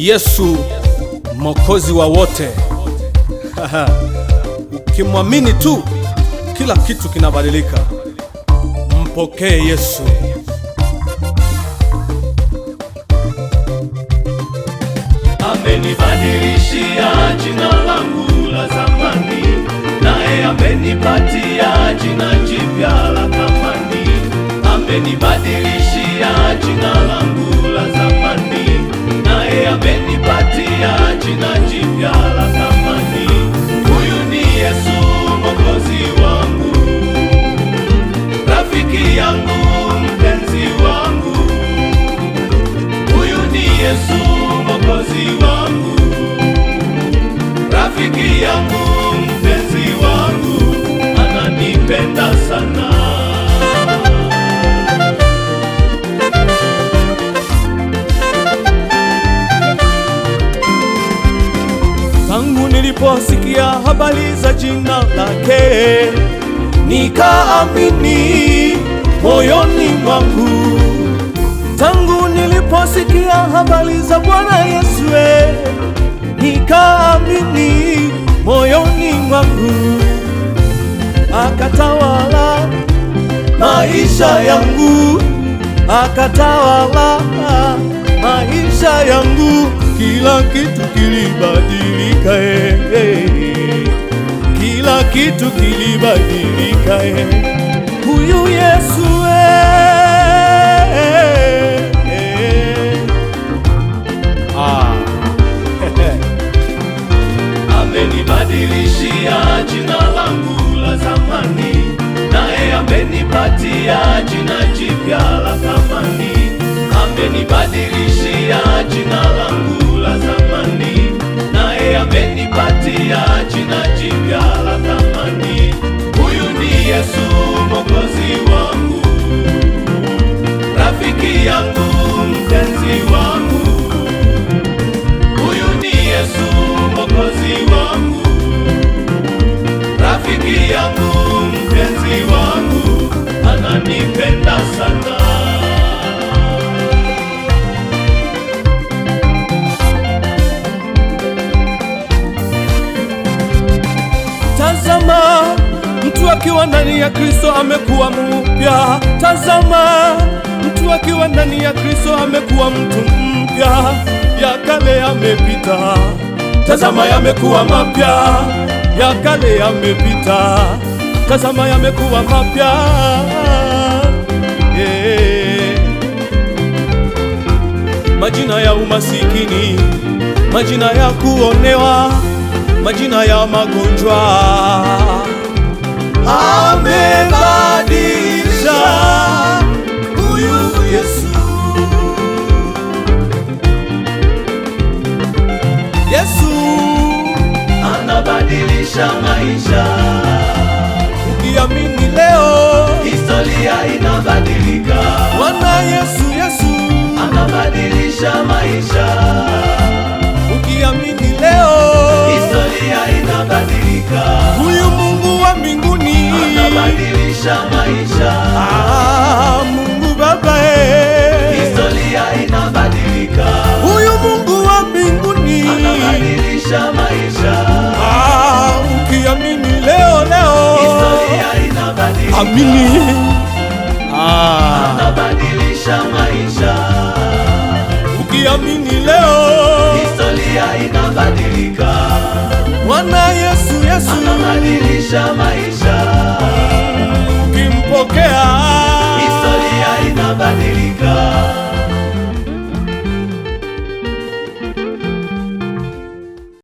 Yesu Mwokozi wa wote. Ukimwamini tu kila kitu kinabadilika. Mpokee Yesu. Amenibadilishia jina langu la zamani, naye amenipatia jina jipya la thamani. Amenibadilishia jina langu la zamani, naye amenipatia jina jipya la thamani. Huyu ni Yesu Mwokozi wangu, rafiki yangu, mpenzi wangu. Huyu ni Yesu Mwokozi wangu, rafiki yangu, mpenzi wangu, ananipenda sana. Tangu niliposikia habari za jina lake, nikaamini moyoni mwangu. Tangu niliposikia habari za Bwana Yesu, nikaamini moyoni mwangu. Akatawala maisha yangu, akatawala maisha yangu. Kila kitu kilibadilika, kila kitu kilibadilika. Huyu Yesu Amenibadilishia jina langu la zamani, naye amenipatia jina jipya la thamani. Amenibadilishia jina langu la zamani, naye amenipatia jina jipya la thamani. Huyu ni Yesu Mwokozi wangu, rafiki yangu, mpenzi wangu. Huyu ni Yesu Mwokozi wangu, rafiki yangu, mpenzi wangu, ananipenda sana. Tazama, mtu akiwa ndani ya Kristo amekuwa mpya. Tazama, mtu akiwa ndani ya Kristo amekuwa mtu mpya. Ya kale yamepita, tazama yamekuwa mapya. Ya kale yamepita, tazama yamekuwa mapya. Majina ya umasikini, majina ya kuonewa, majina ya magonjwa amebadilisha huyu Yesu. Yesu anabadilisha maisha. Ukiamini leo, historia inabadilika. Bwana Yesu, Yesu anabadilisha maisha. Ukiamini leo, historia inabadilika. Huyu Mungu wa mbinguni anabadilisha maisha. Mungu Baba, historia inabadilika. Huyu Mungu wa mbinguni anabadilisha maisha. Ukiamini leo, historia inabadilika. Amini. Anabadilisha maisha. Ukiamini leo, historia inabadilika. Bwana Yesu, Yesu anabadilisha maisha. Ukimpokea,